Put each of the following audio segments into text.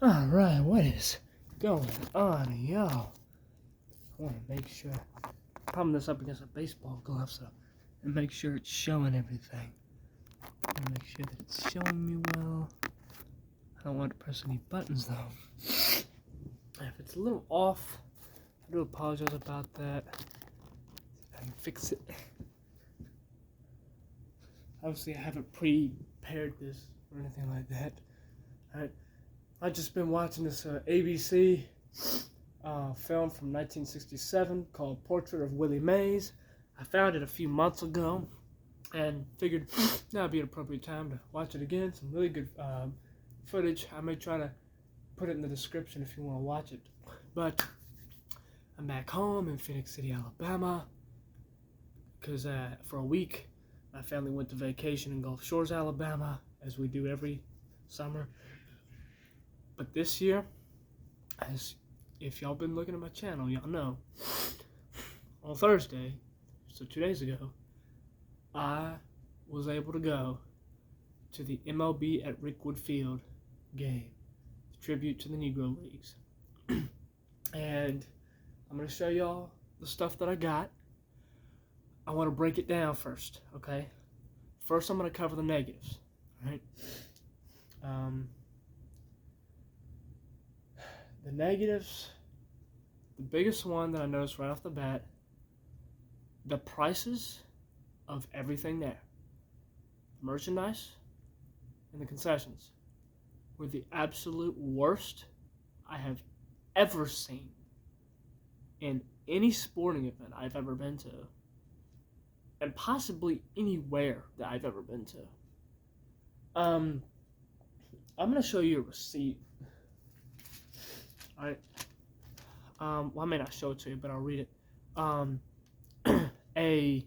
Alright, what is going on, y'all? I want to make sure. Problem this up against a baseball glove, and make sure it's showing everything. And make sure that it's showing me well. I don't want to press any buttons though. If it's a little off, I do apologize about that. I can fix it. Obviously, I haven't prepared this or anything like that. I've just been watching this ABC film from 1967 called Portrait of Willie Mays. I found it a few months ago and figured that would be an appropriate time to watch it again. Some really good footage. I may try to put it in the description if you want to watch it. But I'm back home in Phoenix City, Alabama, because for a week my family went to vacation in Gulf Shores, Alabama, as we do every summer. But this year, as if y'all been looking at my channel, y'all know, on Thursday, so 2 days ago, I was able to go to the MLB at Rickwood Field game, tribute to the Negro Leagues. And I'm going to show y'all the stuff that I got. I want to break it down first, okay? First, I'm going to cover the negatives, all right? The negatives, the biggest one that I noticed right off the bat, the prices of everything there, merchandise and the concessions, were the absolute worst I have ever seen in any sporting event I've ever been to, and possibly anywhere that I've ever been to. I'm going to show you a receipt. Alright. Well, I may not show it to you, but I'll read it. A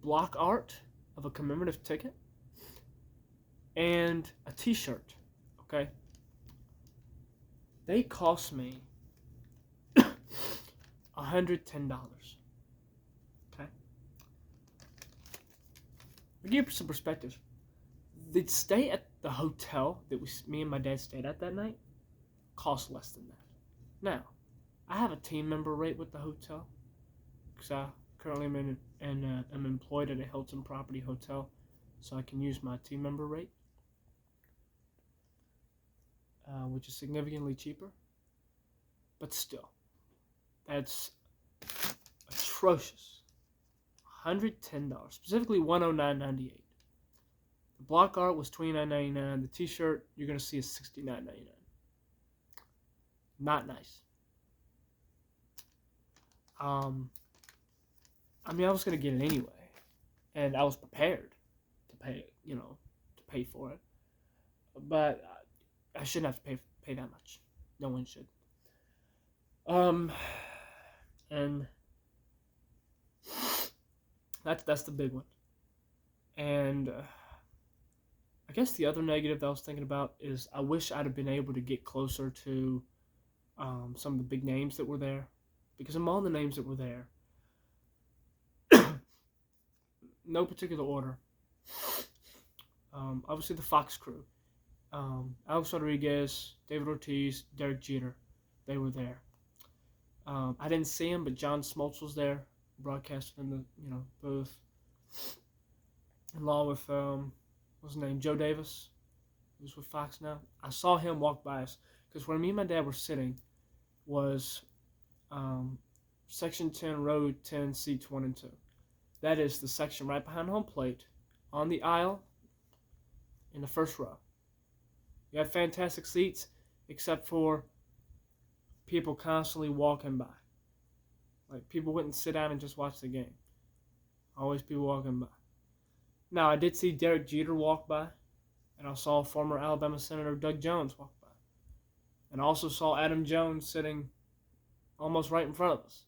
block art of a commemorative ticket and a t-shirt. Okay. They cost me $110. Okay. To give you some perspective, the stay at the hotel that me and my dad stayed at that night cost less than that. Now, I have a team member rate with the hotel because I currently am employed at a Hilton property hotel, so I can use my team member rate, which is significantly cheaper. But still, that's atrocious. $110, specifically $109.98. The block art was $29.99. The t-shirt you're gonna see is $69.99. Not nice. I mean, I was gonna get it anyway, and I was prepared to pay for it. But I shouldn't have to pay that much. No one should. And that's the big one. And I guess the other negative that I was thinking about is I wish I'd have been able to get closer to some of the big names that were there, because among the names that were there, no particular order, obviously the Fox crew, Alex Rodriguez, David Ortiz, Derek Jeter, they were there. I didn't see him, but John Smoltz was there, broadcasting in the booth, along with what's his name, Joe Davis, who's with Fox now. I saw him walk by us because where me and my dad were sitting was Section 10, Row 10, Seats 1 and 2. That is the section right behind home plate, on the aisle, in the first row. You have fantastic seats, except for people constantly walking by. Like, people wouldn't sit down and just watch the game. Always people walking by. Now, I did see Derek Jeter walk by, and I saw former Alabama Senator Doug Jones walk by. And I also saw Adam Jones sitting almost right in front of us.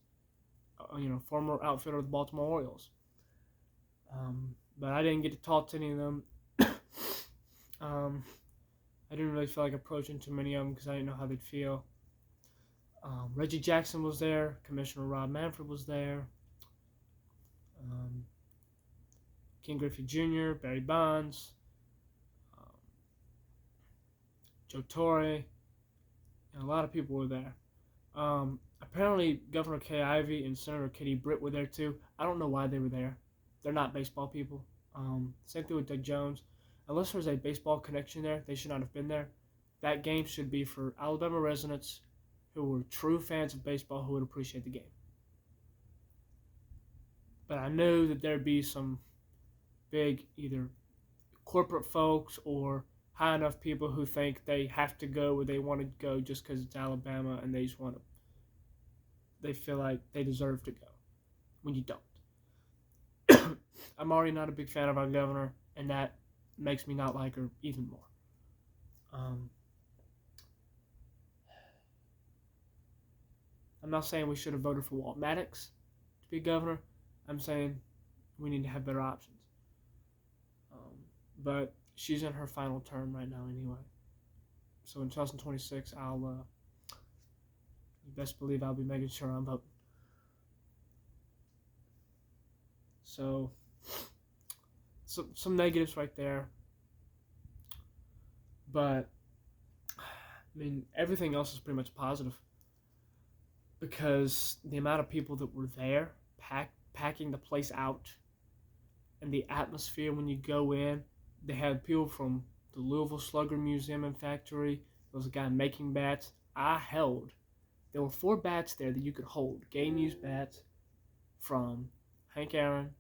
Former outfielder of the Baltimore Orioles. But I didn't get to talk to any of them. I didn't really feel like approaching too many of them because I didn't know how they'd feel. Reggie Jackson was there. Commissioner Rob Manfred was there. Ken Griffey Jr., Barry Bonds, Joe Torre, and a lot of people were there. Apparently, Governor Kay Ivey and Senator Katie Britt were there too. I don't know why they were there. They're not baseball people. Same thing with Doug Jones. Unless there's a baseball connection there, they should not have been there. That game should be for Alabama residents who were true fans of baseball who would appreciate the game. But I knew that there'd be some big either corporate folks or high enough people who think they have to go where they want to go just because it's Alabama and they just want to. They feel like they deserve to go when you don't. I'm already not a big fan of our governor, and that makes me not like her even more. I'm not saying we should have voted for Walt Maddox to be governor. I'm saying we need to have better options. But she's in her final term right now anyway. So in 2026, you best believe I'll be making sure I'm voting. So some negatives right there. But, I mean, everything else is pretty much positive. Because the amount of people that were there, packing the place out, and the atmosphere when you go in, they had people from the Louisville Slugger Museum and Factory. There was a guy making bats. There were 4 bats there that you could hold. Game-used bats from Hank Aaron,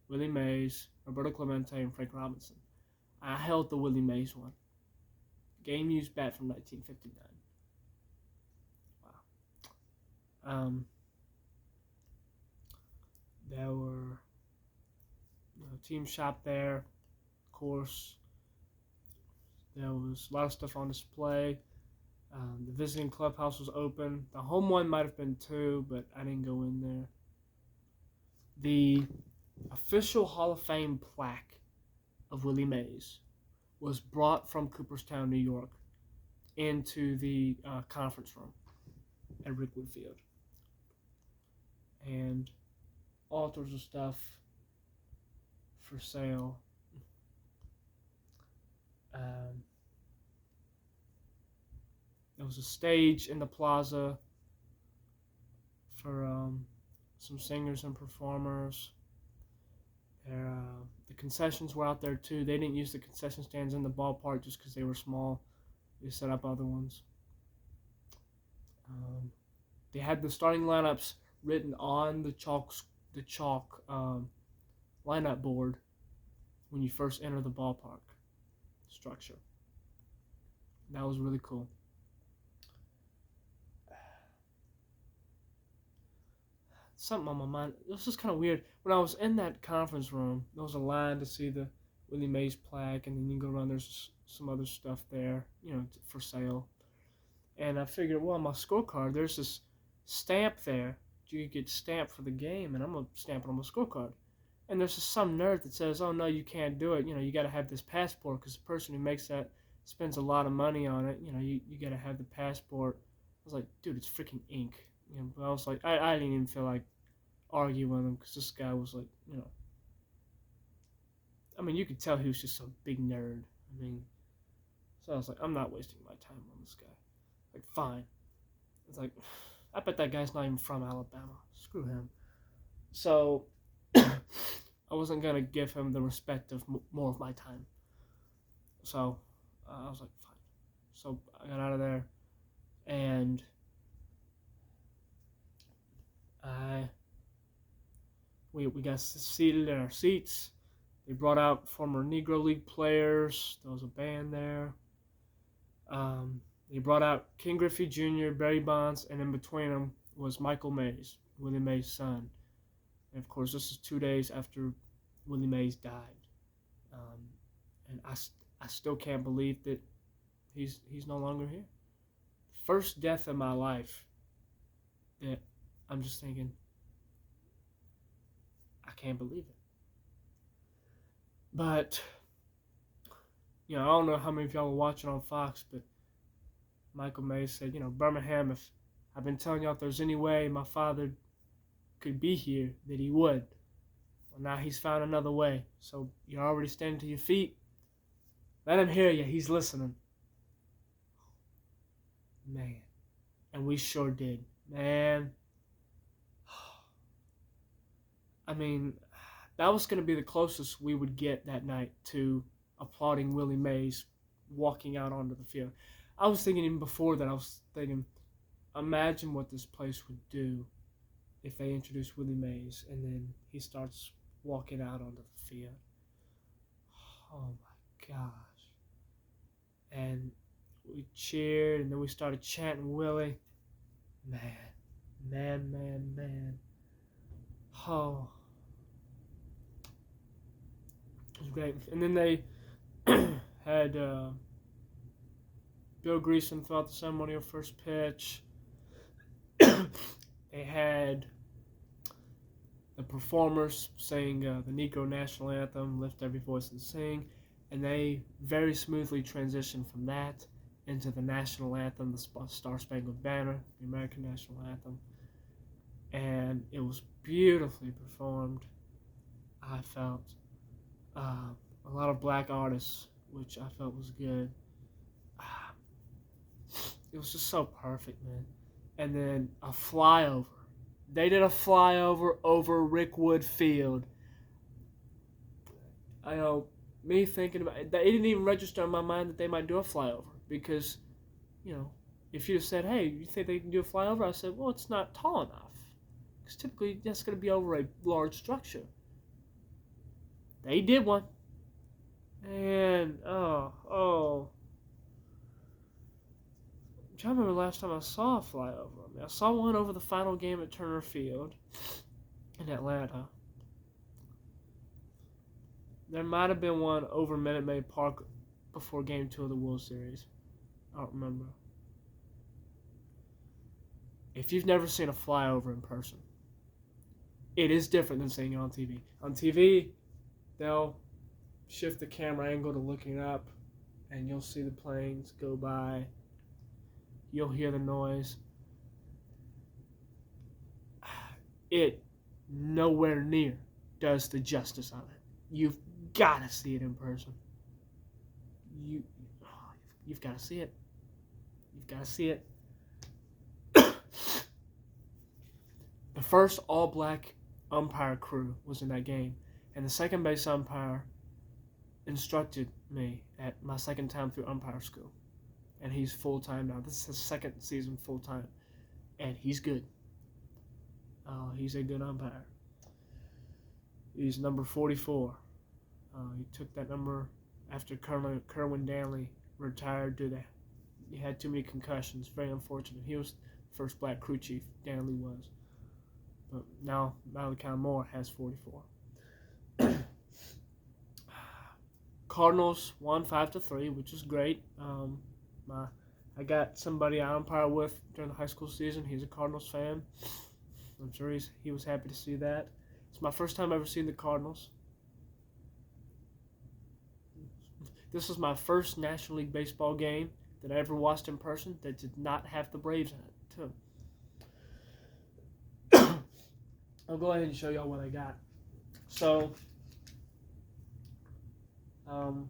Willie Mays, Roberto Clemente, and Frank Robinson. I held the Willie Mays one. Game-used bat from 1959. Wow. There were team shop there, of course. There was a lot of stuff on display. The visiting clubhouse was open. The home one might have been too, but I didn't go in there. The official Hall of Fame plaque of Willie Mays was brought from Cooperstown, New York, into the conference room at Rickwood Field. And all sorts of stuff for sale. There was a stage in the plaza for some singers and performers. The concessions were out there too. They didn't use the concession stands in the ballpark just because they were small. They set up other ones. They had the starting lineups written on the chalk lineup board when you first enter the ballpark structure. That was really cool. Something on my mind. It was just kind of weird. When I was in that conference room, there was a line to see the Willie Mays plaque, and then you go around, there's some other stuff there, for sale. And I figured, well, on my scorecard, there's this stamp there. You could get stamped for the game, and I'm going to stamp it on my scorecard. And there's just some nerd that says, oh, no, you can't do it. You got to have this passport because the person who makes that spends a lot of money on it. You got to have the passport. I was like, dude, it's freaking ink. But I was like, I didn't even feel like arguing with him because this guy was like, I mean, you could tell he was just a big nerd. So I was like, I'm not wasting my time on this guy. Like, fine. It's like, I bet that guy's not even from Alabama. Screw him. So, I wasn't going to give him the respect of more of my time. So, I was like, fine. So, I got out of there, and we got seated in our seats. They brought out former Negro League players. There was a band there. They brought out Ken Griffey Jr., Barry Bonds, and in between them was Michael Mays, Willie Mays' son. And of course, this is 2 days after Willie Mays died. And I still can't believe that he's no longer here. First death in my life that I'm just thinking, I can't believe it. But, I don't know how many of y'all were watching on Fox, but Michael Mays said, Birmingham, if I've been telling y'all if there's any way my father could be here, that he would. Well, now he's found another way. So you're already standing to your feet. Let him hear you. He's listening. Man. And we sure did. Man. I mean, that was going to be the closest we would get that night to applauding Willie Mays walking out onto the field. I was thinking even before that, I was thinking, imagine what this place would do if they introduced Willie Mays and then he starts walking out onto the field. Oh my gosh. And we cheered and then we started chanting Willie. Man. Oh. It was great. And then they had Bill Greason throughout the ceremony of first pitch. They had the performers sing the Negro national anthem, Lift Every Voice and Sing, and they very smoothly transitioned from that into the national anthem, the Star Spangled Banner, the American national anthem, and it was beautifully performed. I felt a lot of black artists, which I felt was good. It was just so perfect, man. And then a flyover. They did a flyover over Rickwood Field. I know, me thinking about it, it didn't even register in my mind that they might do a flyover because, you know, if you have said, hey, you think they can do a flyover? I said, well, it's not tall enough. Because typically that's going to be over a large structure. They did one. And, oh. I'm trying to remember the last time I saw a flyover. I mean, I saw one over the final game at Turner Field in Atlanta. There might have been one over Minute Maid Park before Game 2 of the World Series. I don't remember. If you've never seen a flyover in person, it is different than seeing it on TV. On TV, they'll shift the camera angle to looking up, and you'll see the planes go by. You'll hear the noise. It nowhere near does the justice of it. You've got to see it in person. You've got to see it. You've got to see it. The first all-black umpire crew was in that game, and the second base umpire instructed me at my second time through umpire school. And he's full-time now. This is his second season full-time. And he's good. He's a good umpire. He's number 44. He took that number after Kerwin Danley retired due to he had too many concussions. Very unfortunate. He was the first black crew chief. Danley was. But now Malachi Moore has 44. Cardinals won 5-3, which is great. I got somebody I umpire with during the high school season. He's a Cardinals fan. I'm sure he was happy to see that. It's my first time ever seeing the Cardinals. This was my first National League Baseball game that I ever watched in person that did not have the Braves in it, too. I'll go ahead and show y'all what I got. So, when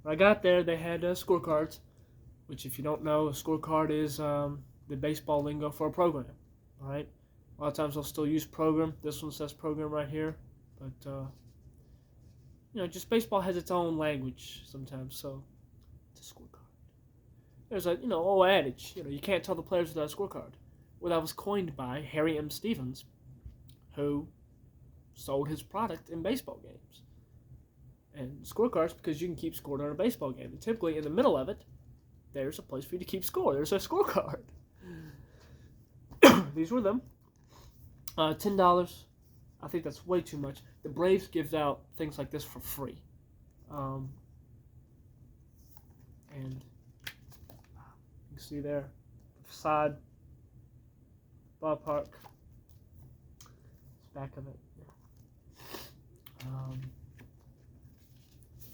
I got there, they had scorecards, which if you don't know, a scorecard is the baseball lingo for a program, all right? A lot of times I'll still use program. This one says program right here, but, just baseball has its own language sometimes, so it's a scorecard. There's a, old adage, you can't tell the players without a scorecard. Well, that was coined by Harry M. Stevens, who sold his product in baseball games. And scorecards because you can keep score during a baseball game. And typically in the middle of it, there's a place for you to keep score. There's a scorecard. These were them. $10. I think that's way too much. The Braves gives out things like this for free. And you can see there, facade, ballpark, back of it.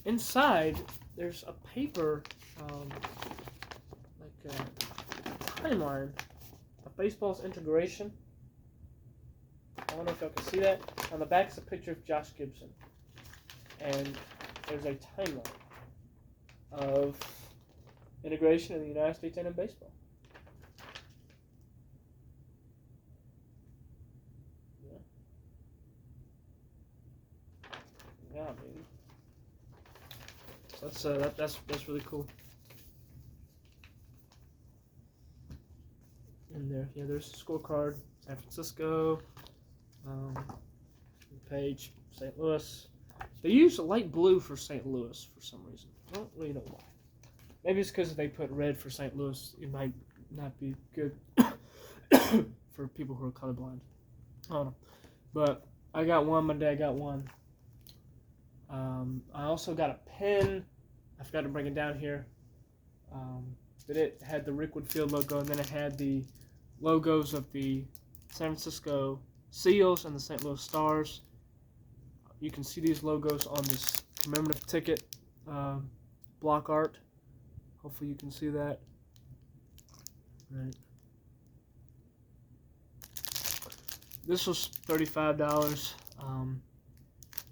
Inside, there's a paper, like a timeline of baseball's integration. I don't know if y'all can see that. On the back is a picture of Josh Gibson. And there's a timeline of integration in the United States and in baseball. That's really cool. And there's the scorecard. San Francisco, page, St. Louis. They use light blue for St. Louis for some reason. I don't really know why. Maybe it's because they put red for St. Louis. It might not be good for people who are colorblind. I don't know. But I got one. My dad got one. I also got a pen. I forgot to bring it down here. But it had the Rickwood Field logo, and then it had the logos of the San Francisco Seals and the St. Louis Stars. You can see these logos on this commemorative ticket block art. Hopefully you can see that. Right. This was $35.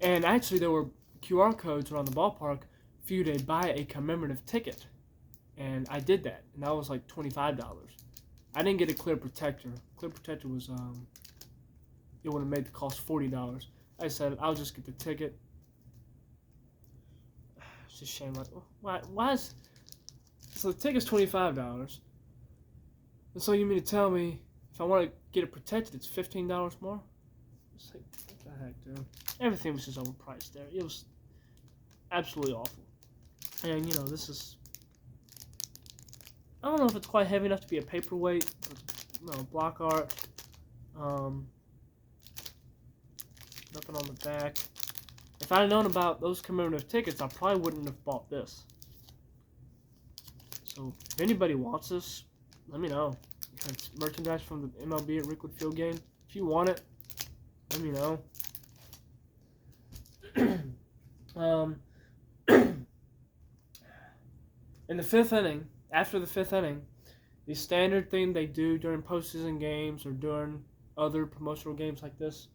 And actually there were QR codes around the ballpark for you to buy a commemorative ticket. And I did that. And that was like $25. I didn't get a clear protector. Clear protector was, it would have made the cost $40. I said, I'll just get the ticket. It's just a shame. Like, why is... So the ticket's $25. And so you mean to tell me if I want to get it protected, it's $15 more? It's like, what the heck, dude? Everything was just overpriced there. It was absolutely awful. And, you know, this is... I don't know if it's quite heavy enough to be a paperweight, but, you know, block art. Nothing on the back. If I had known about those commemorative tickets, I probably wouldn't have bought this. So, if anybody wants this, let me know. It's merchandise from the MLB at Rickwood Field game. If you want it, let me know. In the fifth inning, after the fifth inning, the standard thing they do during postseason games or during other promotional games like this,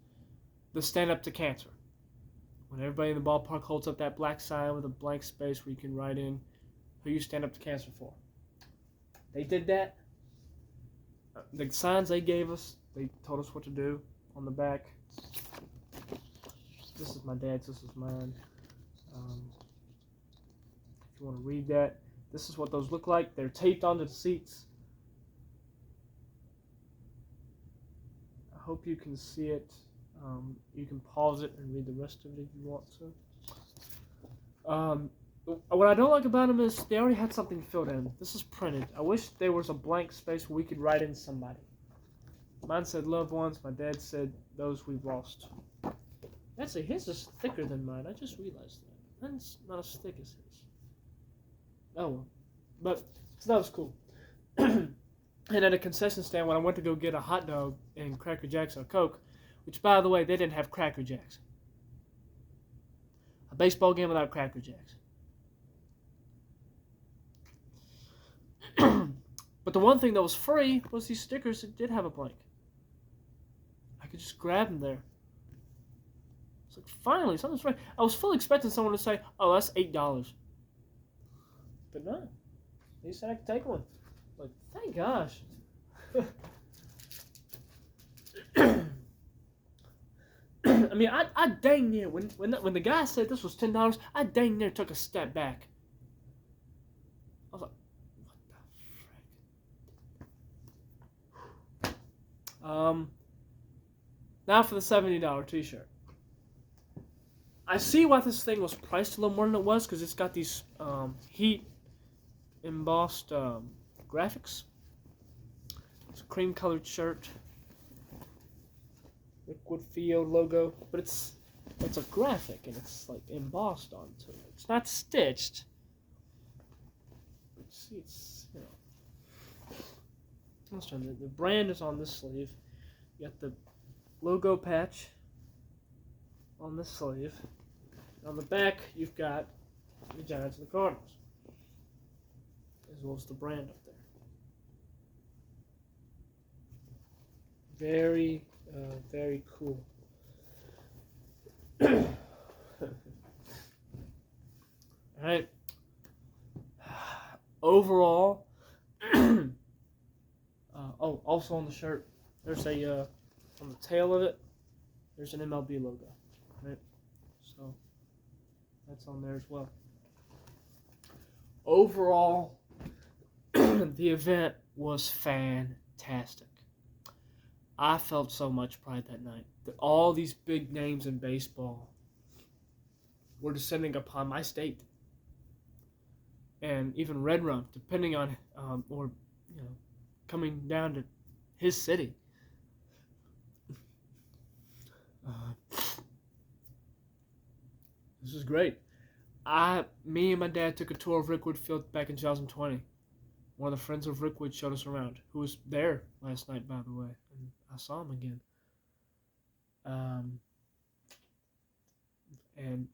the stand up to cancer. When everybody in the ballpark holds up that black sign with a blank space where you can write in who you stand up to cancer for. They did that. The signs they gave us, they told us what to do on the back. This is my dad's, this is mine. If you want to read that, this is what those look like. They're taped onto the seats. I hope you can see it. You can pause it and read the rest of it if you want to. What I don't like about them is they already had something filled in. This is printed. I wish there was a blank space where we could write in somebody. Mine said loved ones. My dad said those we've lost. Actually, his is thicker than mine. I just realized that. Mine's not as thick as his. Oh well. But, so that was cool. And at a concession stand, when I went to go get a hot dog and Cracker Jacks or Coke, which, by the way, they didn't have Cracker Jacks. A baseball game without Cracker Jacks. But the one thing that was free was these stickers that did have a blank. I could just grab them there. It's like, finally, something's right. I was fully expecting someone to say, oh, that's $8. But no. They said I could take one. Like, thank gosh. I mean, I dang near, when the guy said this was $10, I dang near took a step back. I was like, what the frick? Now for the $70 t-shirt. I see why this thing was priced a little more than it was, because it's got these heat embossed graphics. It's a cream colored shirt. Rickwood Field logo, but it's a graphic and it's like embossed onto it. It's not stitched. See, it's, you know. The brand is on this sleeve. You got the logo patch on this sleeve. On the back, you've got the Giants and the Cardinals, as well as the brand up there. Very, very cool. Alright. Overall, also on the shirt, there's a, on the tail of it, there's an MLB logo. Right? So, that's on there as well. overall, the event was fantastic. I felt so much pride that night that all these big names in baseball were descending upon my state, and even Red Rum, depending on or coming down to his city. This is great. Me and my dad took a tour of Rickwood Field back in 2020. One of the friends of Rickwood showed us around, who was there last night, by the way, and I saw him again. And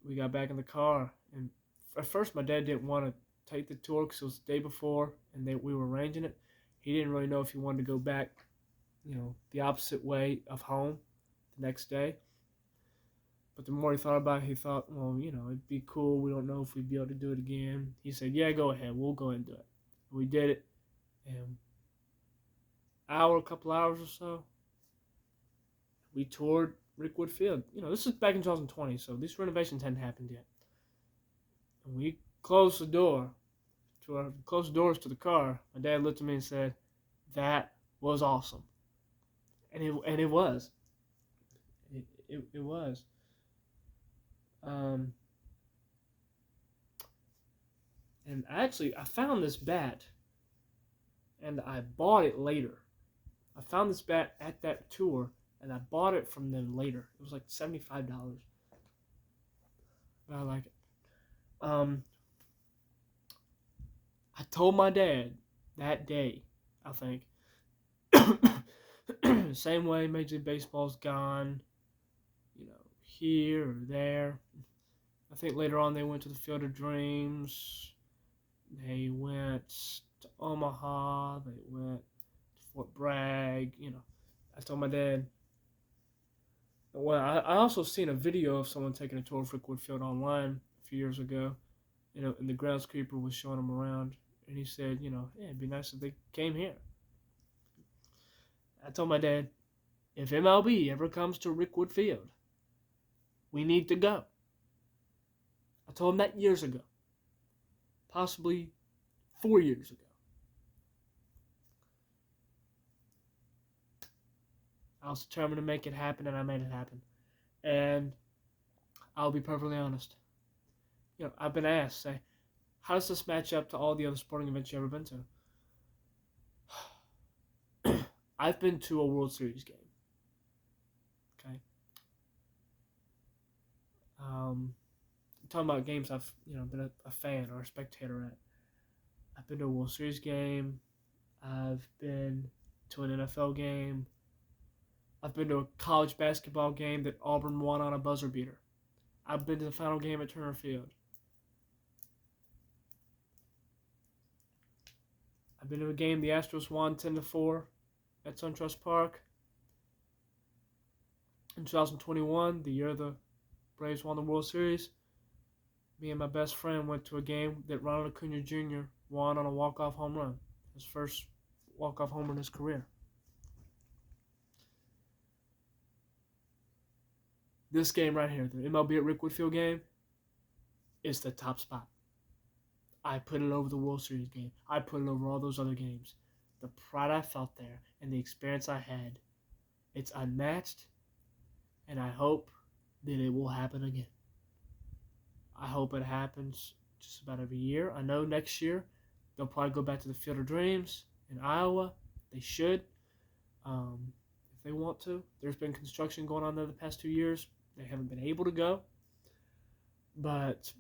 we got back in the car, and at first my dad didn't want to take the tour because it was the day before, and we were arranging it. He didn't really know if he wanted to go back, the opposite way of home the next day. But the more he thought about it, he thought, well, it'd be cool. We don't know if we'd be able to do it again. He said, yeah, go ahead. We'll go ahead and do it. We did it. And a couple hours or so, we toured Rickwood Field. This is back in 2020, so these renovations hadn't happened yet. And we closed the doors to the car. My dad looked at me and said, that was awesome. And it was. It was. And actually, I found this bat, and I bought it later. I found this bat at that tour, and I bought it from them later. It was like $75. But I like it. I told my dad that day, I think, same way Major League Baseball's gone, here or there. I think later on they went to the Field of Dreams. They went to Omaha. They went to Fort Bragg. I told my dad. Well, I also seen a video of someone taking a tour of Rickwood Field online a few years ago. And the groundskeeper was showing them around. And he said, yeah, it'd be nice if they came here. I told my dad, if MLB ever comes to Rickwood Field, we need to go. I told him that years ago. Possibly 4 years ago. I was determined to make it happen, and I made it happen. And I'll be perfectly honest. I've been asked, say, how does this match up to all the other sporting events you've ever been to? I've been to a World Series game. Okay. I'm talking about games I've been a fan or a spectator at. I've been to a World Series game. I've been to an NFL game. I've been to a college basketball game that Auburn won on a buzzer beater. I've been to the final game at Turner Field. I've been to a game the Astros won 10-4 at SunTrust Park. In 2021, the year the Braves won the World Series, me and my best friend went to a game that Ronald Acuna Jr. won on a walk-off home run. His first walk-off home run in his career. This game right here, the MLB at Rickwood Field game, is the top spot. I put it over the World Series game. I put it over all those other games. The pride I felt there and the experience I had, it's unmatched, and I hope that it will happen again. I hope it happens just about every year. I know next year they'll probably go back to the Field of Dreams in Iowa. They should, if they want to. There's been construction going on there the past 2 years. They haven't been able to go. But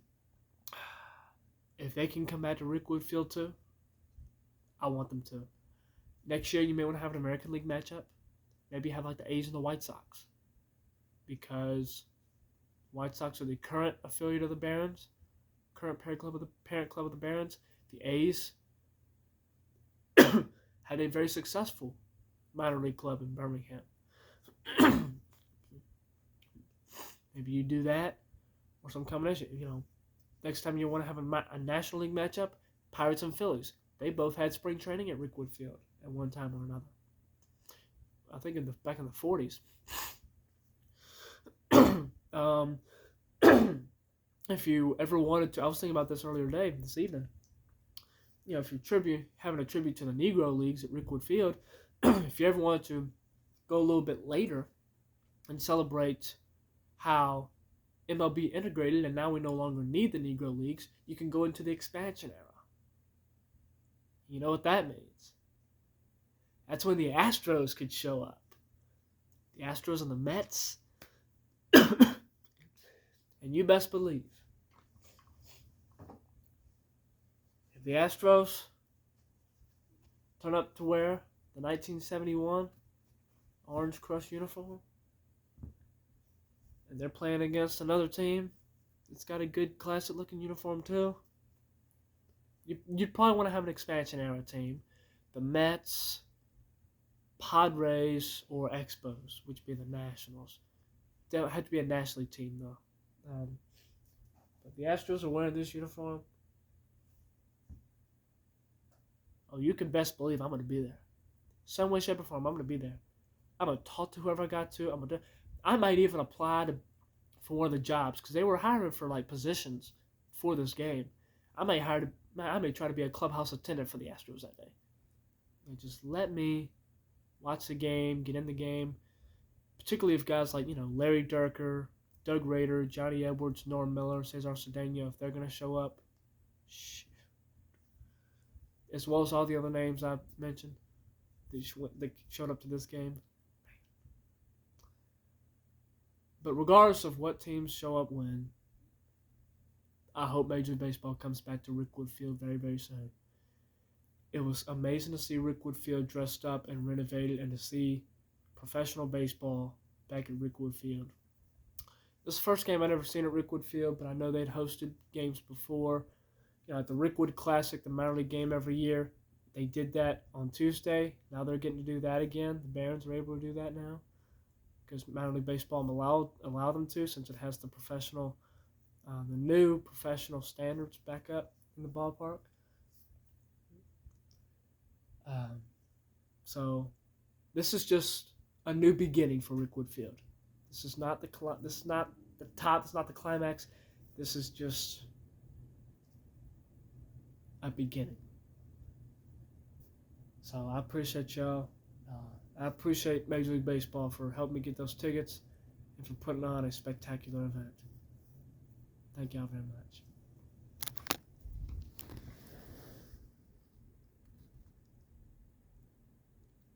if they can come back to Rickwood Field too, I want them to. Next year, you may want to have an American League matchup. Maybe have like the A's and the White Sox. Because White Sox are the current affiliate of the Barons, current parent club of the Barons. The A's had a very successful minor league club in Birmingham. Maybe you do that or some combination. Next time you want to have a National League matchup, Pirates and Phillies. They both had spring training at Rickwood Field at one time or another. I think back in the 40s. if you ever wanted to, I was thinking about this earlier today, this evening. If you're having a tribute to the Negro leagues at Rickwood Field, if you ever wanted to go a little bit later and celebrate how MLB integrated and now we no longer need the Negro leagues, you can go into the expansion era. You know what that means? That's when the Astros could show up. The Astros and the Mets. And you best believe, if the Astros turn up to wear the 1971 Orange Crush uniform, and they're playing against another team that's got a good classic-looking uniform too, you'd probably want to have an expansion era team. The Mets, Padres, or Expos, which would be the Nationals. They don't have to be a National League team, though. But the Astros are wearing this uniform. Oh, you can best believe I'm going to be there. Some way, shape, or form, I'm going to be there. I'm going to talk to whoever I got to. I might even apply for one of the jobs because they were hiring for positions for this game. I may try to be a clubhouse attendant for the Astros that day. And just let me watch the game, get in the game. Particularly if guys like Larry Durker, Doug Rader, Johnny Edwards, Norm Miller, Cesar Cedeno, if they're going to show up, as well as all the other names I've mentioned, they showed up to this game. But regardless of what teams show up when, I hope Major League Baseball comes back to Rickwood Field very, very soon. It was amazing to see Rickwood Field dressed up and renovated and to see professional baseball back at Rickwood Field. This is the first game I'd ever seen at Rickwood Field, but I know they'd hosted games before. At the Rickwood Classic, the minor league game every year, they did that on Tuesday. Now they're getting to do that again. The Barons are able to do that now because minor league baseball allow them to, since it has the new professional standards back up in the ballpark. So this is just a new beginning for Rickwood Field. This is not the top. This is not the climax. This is just a beginning. So I appreciate y'all. I appreciate Major League Baseball for helping me get those tickets and for putting on a spectacular event. Thank y'all very much.